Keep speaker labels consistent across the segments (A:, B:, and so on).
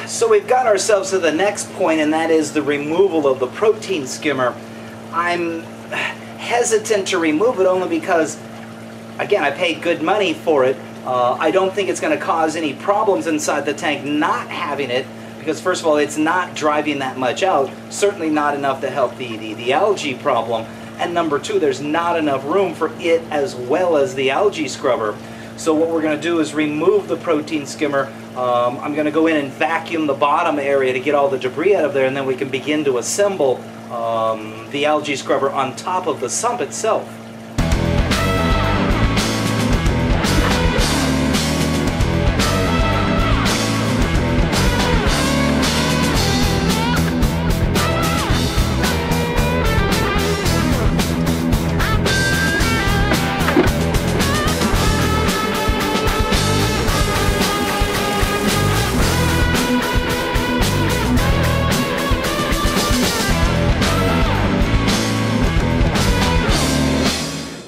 A: So we've got ourselves to the next point, and that is the removal of the protein skimmer. I'm hesitant to remove it only because, again, I paid good money for it. I don't think it's going to cause any problems inside the tank not having it, because first of all, it's not driving that much out, certainly not enough to help the algae problem, and number two, there's not enough room for it as well as the algae scrubber. So what we're going to do is remove the protein skimmer. I'm going to go in and vacuum the bottom area to get all the debris out of there, and then we can begin to assemble the algae scrubber on top of the sump itself.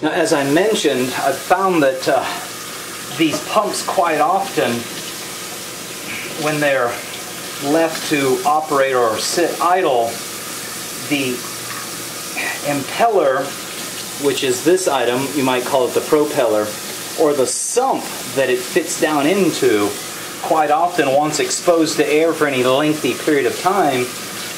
A: Now, as I mentioned, I've found that these pumps quite often, when they're left to operate or sit idle, the impeller, which is this item, you might call it the propeller, or the sump that it fits down into, quite often, once exposed to air for any lengthy period of time,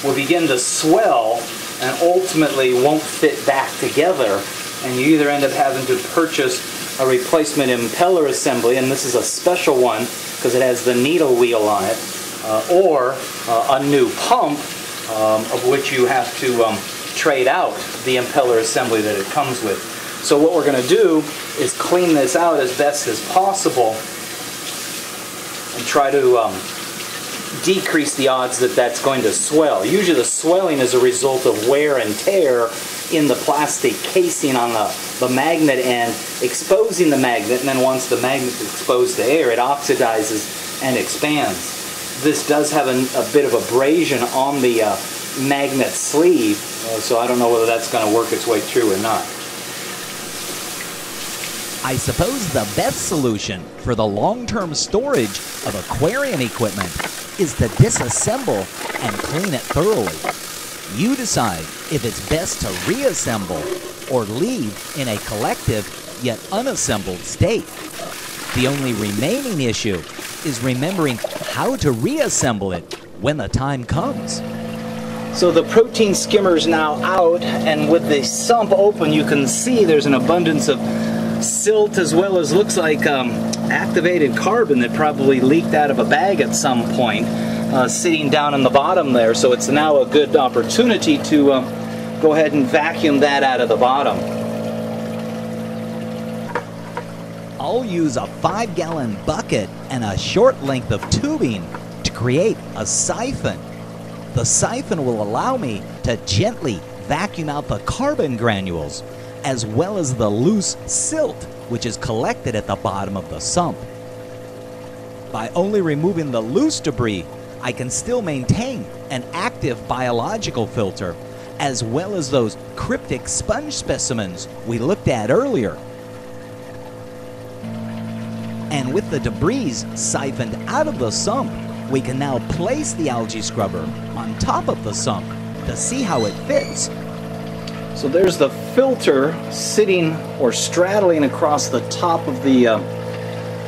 A: will begin to swell and ultimately won't fit back together. And you either end up having to purchase a replacement impeller assembly, and this is a special one because it has the needle wheel on it, or a new pump, of which you have to trade out the impeller assembly that it comes with. So what we're going to do is clean this out as best as possible and try to decrease the odds that that's going to swell. Usually the swelling is a result of wear and tear in the plastic casing on the magnet end, exposing the magnet, and then once the magnet is exposed to air, it oxidizes and expands. This does have a bit of abrasion on the magnet sleeve, so I don't know whether that's going to work its way through or not.
B: I suppose the best solution for the long-term storage of aquarium equipment is to disassemble and clean it thoroughly. You decide if it's best to reassemble or leave in a collective yet unassembled state. The only remaining issue is remembering how to reassemble it when the time comes.
A: So the protein skimmer is now out, and with the sump open, you can see there's an abundance of silt as well as looks like activated carbon that probably leaked out of a bag at some point, sitting down in the bottom there. So it's now a good opportunity to go ahead and vacuum that out of the bottom.
B: I'll use a 5-gallon bucket and a short length of tubing to create a siphon. The siphon will allow me to gently vacuum out the carbon granules as well as the loose silt which is collected at the bottom of the sump. By only removing the loose debris, I can still maintain an active biological filter as well as those cryptic sponge specimens we looked at earlier. And with the debris siphoned out of the sump, we can now place the algae scrubber on top of the sump to see how it fits.
A: So there's the filter sitting or straddling across the top of the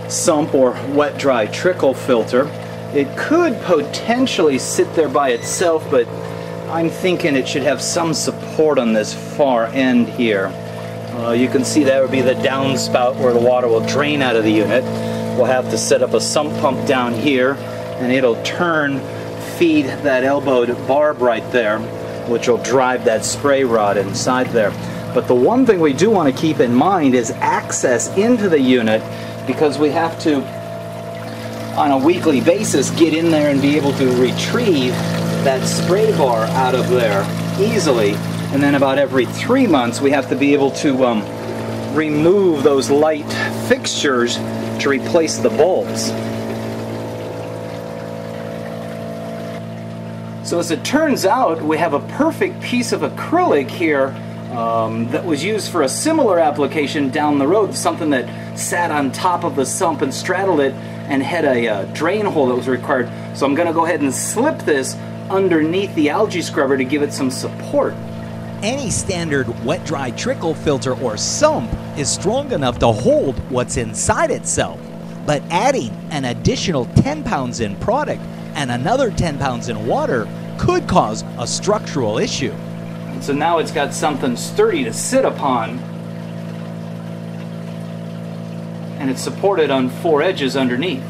A: sump or wet-dry trickle filter. It could potentially sit there by itself, but I'm thinking it should have some support on this far end here. You can see that would be the downspout where the water will drain out of the unit. We'll have to set up a sump pump down here, and it'll feed that elbowed barb right there, which will drive that spray rod inside there. But the one thing we do want to keep in mind is access into the unit, because we have to, on a weekly basis, get in there and be able to retrieve that spray bar out of there easily. And then about every 3 months, we have to be able to remove those light fixtures to replace the bulbs. So as it turns out, we have a perfect piece of acrylic here that was used for a similar application down the road, something that sat on top of the sump and straddled it, and had a drain hole that was required. So I'm going to go ahead and slip this underneath the algae scrubber to give it some support.
B: Any standard wet-dry trickle filter or sump is strong enough to hold what's inside itself, but adding an additional 10 pounds in product and another 10 pounds in water could cause a structural issue.
A: So now it's got something sturdy to sit upon, and it's supported on 4 edges underneath.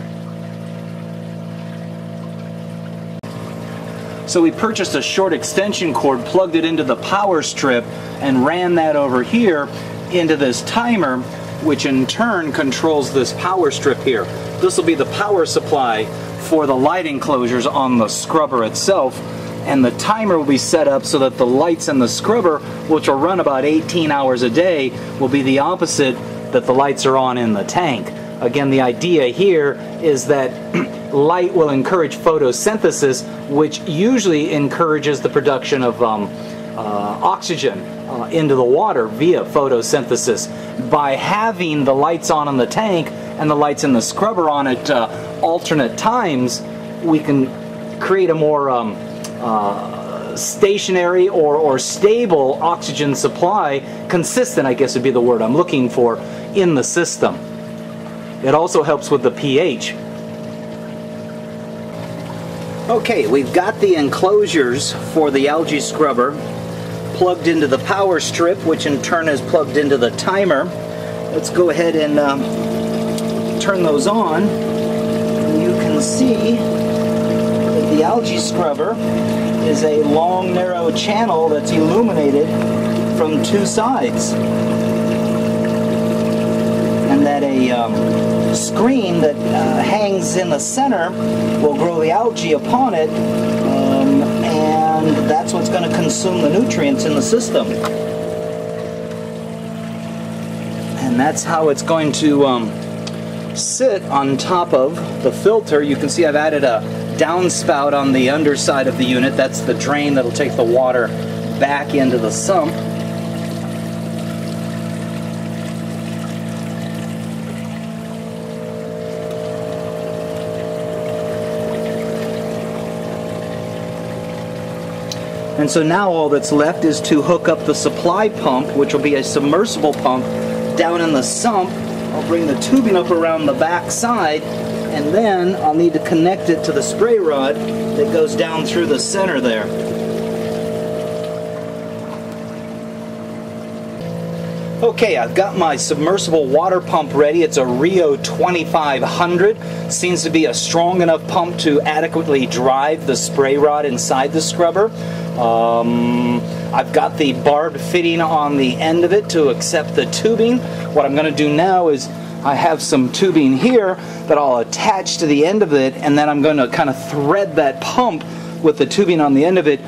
A: So we purchased a short extension cord, plugged it into the power strip, and ran that over here into this timer, which in turn controls this power strip here. This will be the power supply for the light enclosures on the scrubber itself, and the timer will be set up so that the lights in the scrubber, which will run about 18 hours a day, will be the opposite that the lights are on in the tank. Again, the idea here is that light will encourage photosynthesis, which usually encourages the production of oxygen into the water via photosynthesis. By having the lights on in the tank and the lights in the scrubber on at alternate times, we can create a more stationary or stable oxygen supply, consistent I guess would be the word I'm looking for, in the system. It also helps with the pH. Okay, we've got the enclosures for the algae scrubber plugged into the power strip, which in turn is plugged into the timer. Let's go ahead and turn those on. And you can see that the algae scrubber is a long, narrow channel that's illuminated from 2 sides. And that a screen that hangs in the center will grow the algae upon it, and that's what's going to consume the nutrients in the system. And that's how it's going to sit on top of the filter. You can see I've added a downspout on the underside of the unit. That's the drain that'll take the water back into the sump. And so now all that's left is to hook up the supply pump, which will be a submersible pump, down in the sump. I'll bring the tubing up around the back side, and then I'll need to connect it to the spray rod that goes down through the center there. Okay, I've got my submersible water pump ready. It's a Rio 2500. Seems to be a strong enough pump to adequately drive the spray rod inside the scrubber. I've got the barbed fitting on the end of it to accept the tubing. What I'm going to do now is I have some tubing here that I'll attach to the end of it, and then I'm going to kind of thread that pump with the tubing on the end of it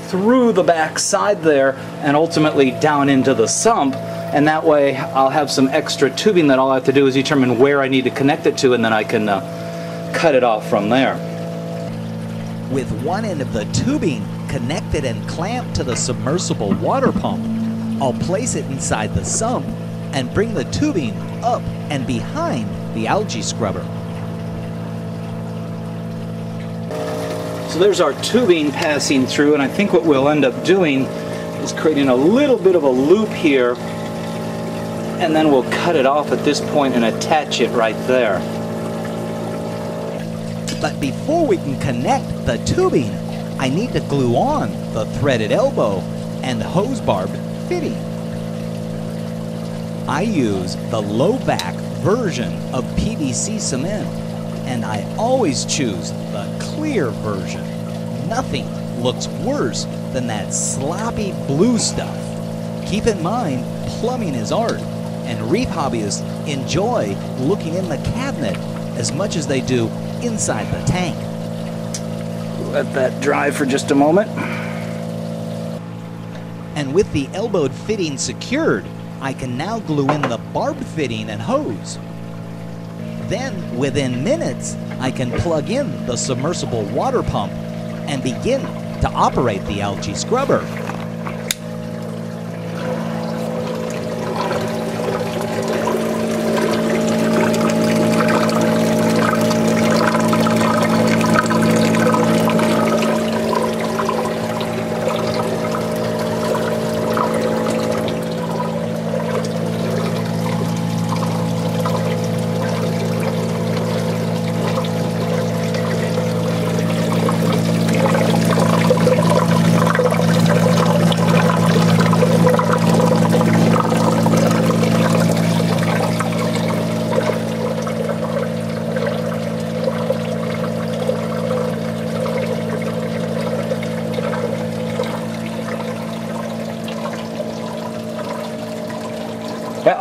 A: through the back side there and ultimately down into the sump. And that way I'll have some extra tubing that all I have to do is determine where I need to connect it to, and then I can cut it off from there.
B: With one end of the tubing connected and clamped to the submersible water pump, I'll place it inside the sump and bring the tubing up and behind the algae scrubber.
A: So there's our tubing passing through, and I think what we'll end up doing is creating a little bit of a loop here, and then we'll cut it off at this point and attach it right there.
B: But before we can connect the tubing, I need to glue on the threaded elbow and hose barb fitting. I use the low-back version of PVC cement, and I always choose the clear version. Nothing looks worse than that sloppy blue stuff. Keep in mind, plumbing is art, and reef hobbyists enjoy looking in the cabinet as much as they do inside the tank.
A: Let that dry for just a moment.
B: And with the elbowed fitting secured, I can now glue in the barbed fitting and hose. Then, within minutes, I can plug in the submersible water pump and begin to operate the algae scrubber.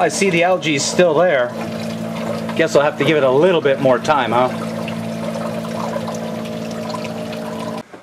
A: I see the algae is still there. Guess I'll have to give it a little bit more time, huh?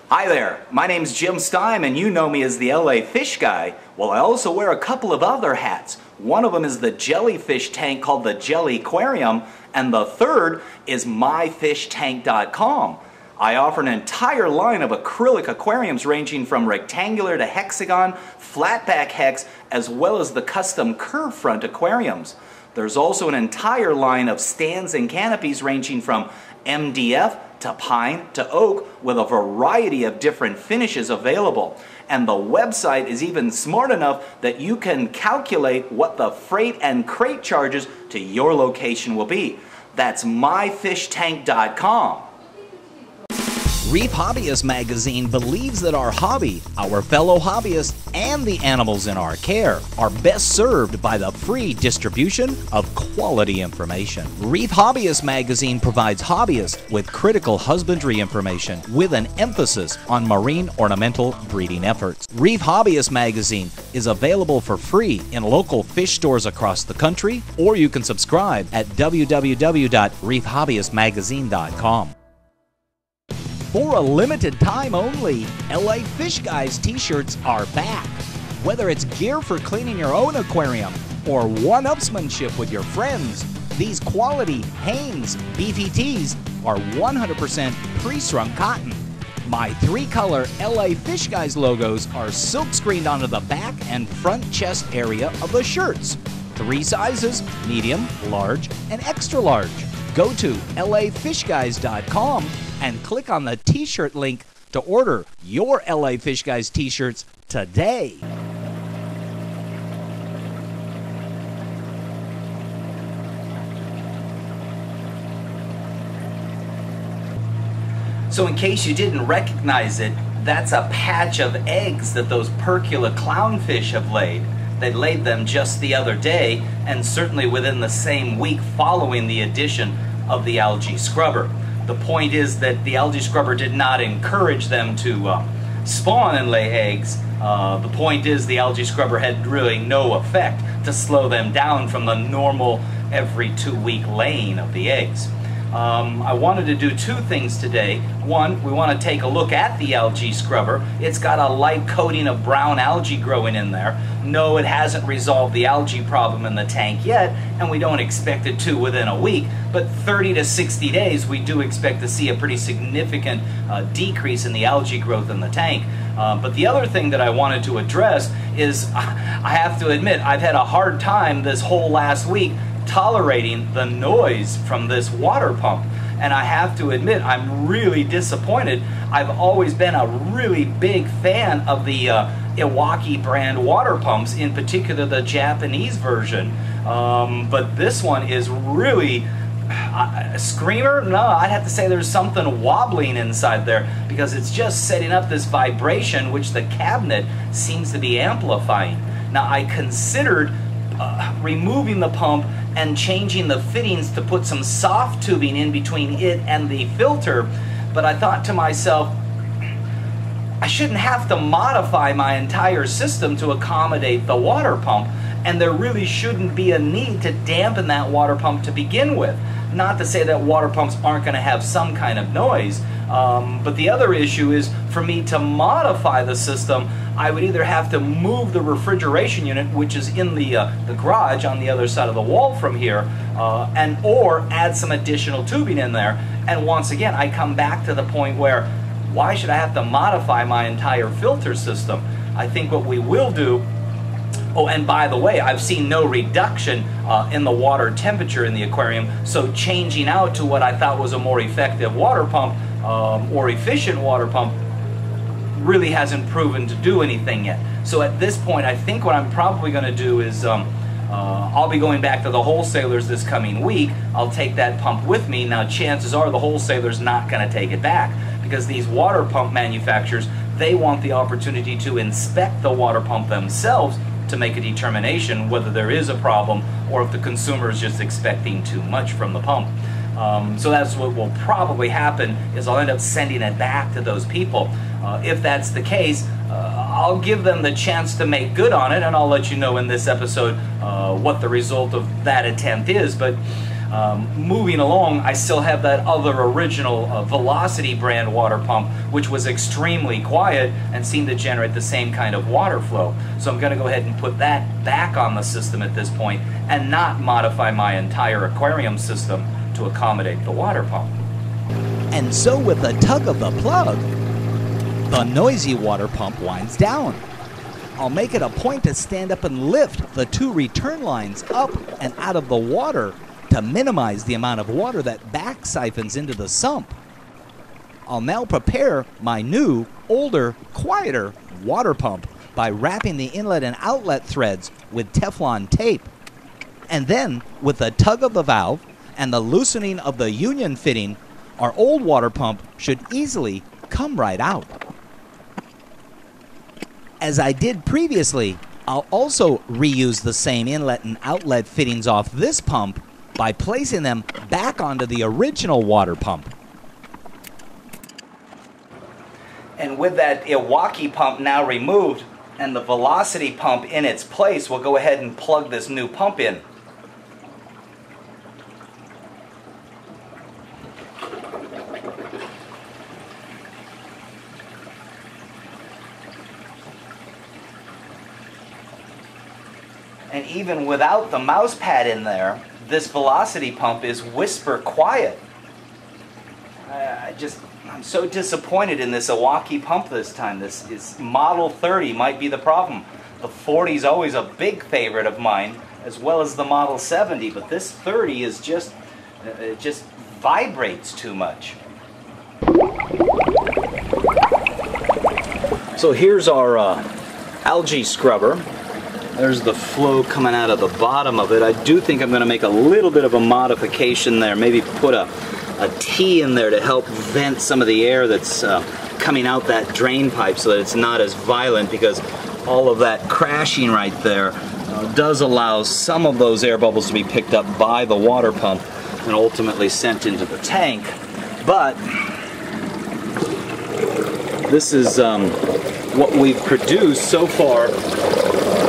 A: Hi there, my name's Jim Stime and you know me as the LA Fish Guy. Well, I also wear a couple of other hats. One of them is the jellyfish tank called the Jelly Aquarium, and the third is myfishtank.com. I offer an entire line of acrylic aquariums ranging from rectangular to hexagon, flatback hex, as well as the custom curve front aquariums. There's also an entire line of stands and canopies ranging from MDF to pine to oak with a variety of different finishes available. And the website is even smart enough that you can calculate what the freight and crate charges to your location will be. That's myfishtank.com.
B: Reef Hobbyist magazine believes that our hobby, our fellow hobbyists, and the animals in our care are best served by the free distribution of quality information. Reef Hobbyist magazine provides hobbyists with critical husbandry information with an emphasis on marine ornamental breeding efforts. Reef Hobbyist magazine is available for free in local fish stores across the country, or you can subscribe at www.reefhobbyistmagazine.com. For a limited time only, LA Fishguys t-shirts are back. Whether it's gear for cleaning your own aquarium or one-upsmanship with your friends, these quality Hanes beefy tees are 100% pre-strung cotton. My three-color LA Fishguys logos are silk-screened onto the back and front chest area of the shirts. 3 sizes: medium, large, and extra large. Go to lafishguys.com and click on the t-shirt link to order your LA Fishguys t-shirts today.
A: So in case you didn't recognize it, that's a patch of eggs that those Percula clownfish have laid. They laid them just the other day, and certainly within the same week following the addition of the Algae Scrubber. The point is that the Algae Scrubber did not encourage them to spawn and lay eggs. The point is the Algae Scrubber had really no effect to slow them down from the normal every 2-week laying of the eggs. I wanted to do 2 things today. One, we want to take a look at the Algae Scrubber. It's got a light coating of brown algae growing in there. No, it hasn't resolved the algae problem in the tank yet, and we don't expect it to within a week, but 30 to 60 days we do expect to see a pretty significant decrease in the algae growth in the tank. But the other thing that I wanted to address is, I have to admit, I've had a hard time this whole last week tolerating the noise from this water pump, and I have to admit I'm really disappointed. I've always been a really big fan of the Iwaki brand water pumps, in particular the Japanese version, but this one is really screamer? No, I'd have to say there's something wobbling inside there, because it's just setting up this vibration which the cabinet seems to be amplifying. Now, I considered removing the pump and changing the fittings to put some soft tubing in between it and the filter, but I thought to myself, I shouldn't have to modify my entire system to accommodate the water pump, and there really shouldn't be a need to dampen that water pump to begin with. Not to say that water pumps aren't going to have some kind of noise, but the other issue is, for me to modify the system, I would either have to move the refrigeration unit, which is in the garage on the other side of the wall from here, or add some additional tubing in there. And once again, I come back to the point where, why should I have to modify my entire filter system? I think what we will do, oh, and by the way, I've seen no reduction in the water temperature in the aquarium, so changing out to what I thought was a more effective water pump, or efficient water pump, really hasn't proven to do anything yet. So at this point, I think what I'm probably going to do is, I'll be going back to the wholesalers this coming week. I'll take that pump with me. Now, chances are the wholesaler's not going to take it back, because these water pump manufacturers, they want the opportunity to inspect the water pump themselves to make a determination whether there is a problem or if the consumer is just expecting too much from the pump. So that's what will probably happen, is I'll end up sending it back to those people. If that's the case, I'll give them the chance to make good on it, and I'll let you know in this episode what the result of that attempt is. But moving along, I still have that other original Velocity brand water pump, which was extremely quiet and seemed to generate the same kind of water flow. So I'm going to go ahead and put that back on the system at this point and not modify my entire aquarium system to accommodate the water pump.
B: And so with the tug of the plug, the noisy water pump winds down. I'll make it a point to stand up and lift the two return lines up and out of the water to minimize the amount of water that back siphons into the sump. I'll now prepare my new, older, quieter water pump by wrapping the inlet and outlet threads with Teflon tape. And then, with the tug of the valve and the loosening of the union fitting, our old water pump should easily come right out. As I did previously, I'll also reuse the same inlet and outlet fittings off this pump by placing them back onto the original water pump.
A: And with that Iwaki pump now removed and the Velocity pump in its place, we'll go ahead and plug this new pump in. And even without the mouse pad in there, this Velocity pump is whisper quiet. I'm so disappointed in this Iwaki pump this time. This is Model 30 might be the problem. The 40 is always a big favorite of mine, as well as the Model 70, but this 30 is just, it just vibrates too much. So here's our Algae Scrubber. There's the flow coming out of the bottom of it. I do think I'm going to make a little bit of a modification there. Maybe put a T in there to help vent some of the air that's coming out that drain pipe so that it's not as violent, because all of that crashing right there does allow some of those air bubbles to be picked up by the water pump and ultimately sent into the tank. But this is what we've produced so far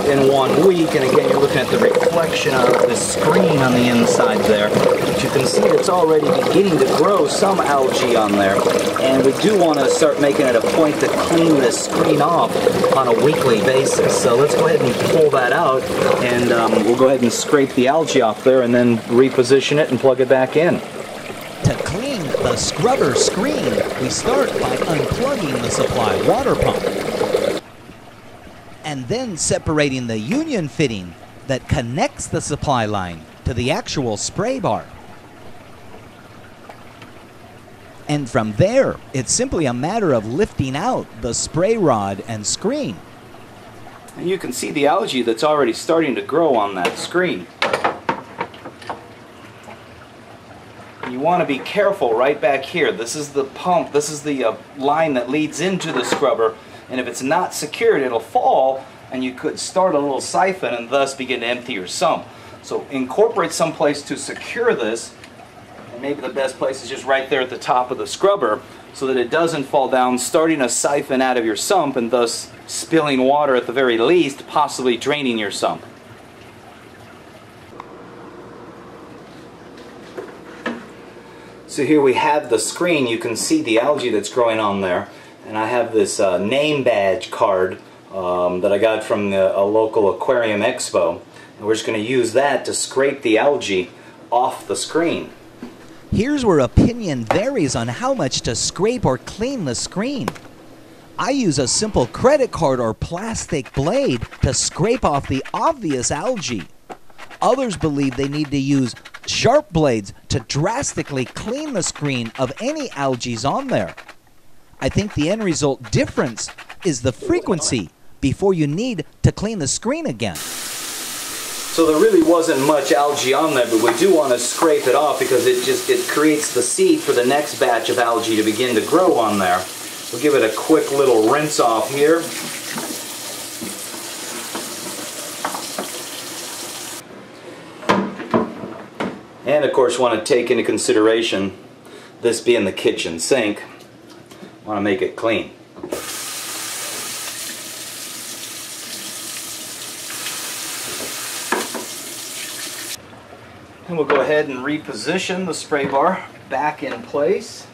A: in 1 week, and again you're looking at the reflection of the screen on the inside there. But you can see it's already beginning to grow some algae on there, and we do want to start making it a point to clean this screen off on a weekly basis. So let's go ahead and pull that out, and we'll go ahead and scrape the algae off there and then reposition it and plug it back in.
B: To clean the scrubber screen, we start by unplugging the supply water pump, and then separating the union fitting that connects the supply line to the actual spray bar. And from there, it's simply a matter of lifting out the spray rod and screen.
A: And you can see the algae that's already starting to grow on that screen. You want to be careful right back here. This is the pump, this is the line that leads into the scrubber. And if it's not secured, it'll fall, and you could start a little siphon and thus begin to empty your sump. So incorporate some place to secure this, and maybe the best place is just right there at the top of the scrubber so that it doesn't fall down, starting a siphon out of your sump and thus spilling water at the very least, possibly draining your sump. So here we have the screen. You can see the algae that's growing on there. And I have this name badge card that I got from a local aquarium expo. And we're just going to use that to scrape the algae off the screen.
B: Here's where opinion varies on how much to scrape or clean the screen. I use a simple credit card or plastic blade to scrape off the obvious algae. Others believe they need to use sharp blades to drastically clean the screen of any algae on there. I think the end result difference is the frequency before you need to clean the screen again.
A: So there really wasn't much algae on there, but we do want to scrape it off because it creates the seed for the next batch of algae to begin to grow on there. We'll give it a quick little rinse off here. And of course want to take into consideration this being the kitchen sink. Want to make it clean. And we'll go ahead and reposition the spray bar back in place.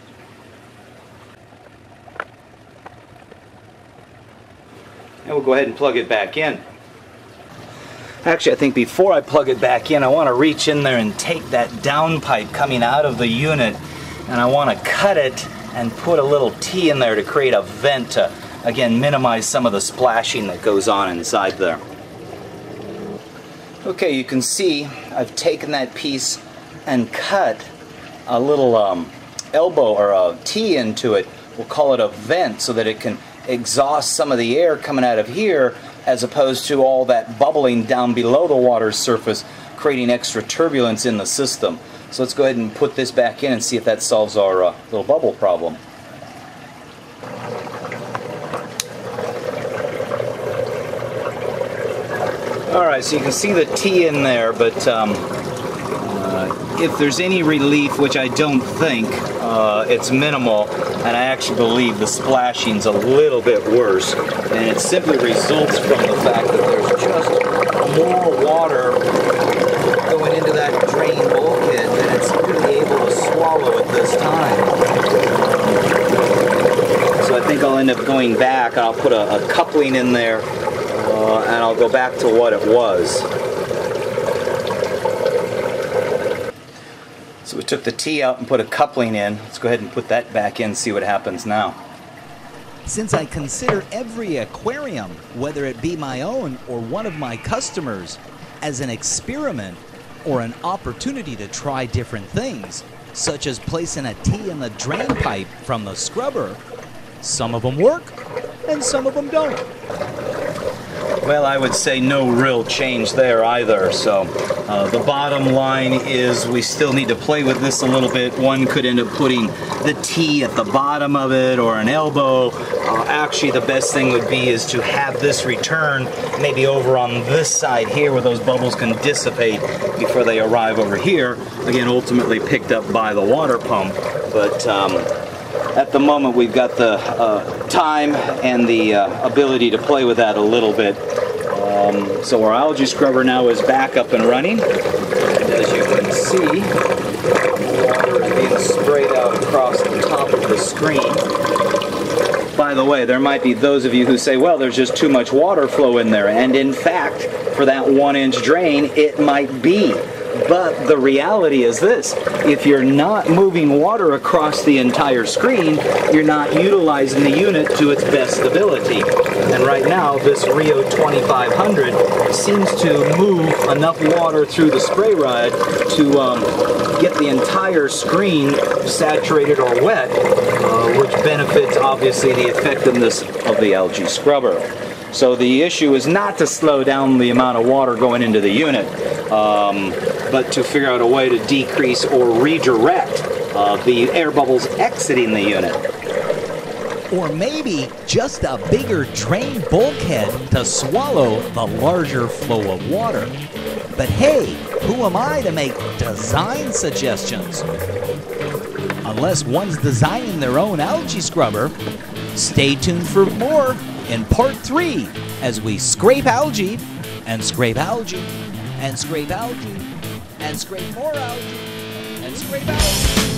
A: And we'll go ahead and plug it back in. Actually, I think before I plug it back in, I want to reach in there and take that downpipe coming out of the unit, and I want to cut it and put a little T in there to create a vent to, again, minimize some of the splashing that goes on inside there. Okay, you can see I've taken that piece and cut a little elbow or a T into it. We'll call it a vent so that it can exhaust some of the air coming out of here as opposed to all that bubbling down below the water's surface, creating extra turbulence in the system. So let's go ahead and put this back in and see if that solves our little bubble problem. Alright, so you can see the T in there, but if there's any relief, which I don't think, it's minimal, and I actually believe the splashing's a little bit worse, and it simply results from the fact that there's just more water going into that drain bulkhead than it's really able to swallow at this time. So I think I'll end up going back, and I'll put a coupling in there, and I'll go back to what it was. So we took the T out and put a coupling in. Let's go ahead and put that back in, see what happens now.
B: Since I consider every aquarium, whether it be my own or one of my customers, as an experiment or an opportunity to try different things, such as placing a T in the drain pipe from the scrubber, some of them work and some of them don't.
A: Well, I would say no real change there either. So the bottom line is we still need to play with this a little bit. One could end up putting the T at the bottom of it or an elbow. Actually, the best thing would be is to have this return maybe over on this side here where those bubbles can dissipate before they arrive over here. Again, ultimately picked up by the water pump. But at the moment, we've got the time and the ability to play with that a little bit. So our algae scrubber now is back up and running. And as you can see, the water is being sprayed out across the top of the screen. By the way, there might be those of you who say, well, there's just too much water flow in there. And in fact, for that 1-inch drain, it might be. But the reality is this: if you're not moving water across the entire screen, you're not utilizing the unit to its best ability. And right now, this Rio 2500 seems to move enough water through the spray rod to get the entire screen saturated or wet, which benefits obviously the effectiveness of the algae scrubber. So the issue is not to slow down the amount of water going into the unit, but to figure out a way to decrease or redirect the air bubbles exiting the unit.
B: Or maybe just a bigger drain bulkhead to swallow the larger flow of water. But hey, who am I to make design suggestions? Unless one's designing their own algae scrubber, stay tuned for more in part 3 as we scrape algae and scrape algae and scrape algae and scrape more algae and scrape algae.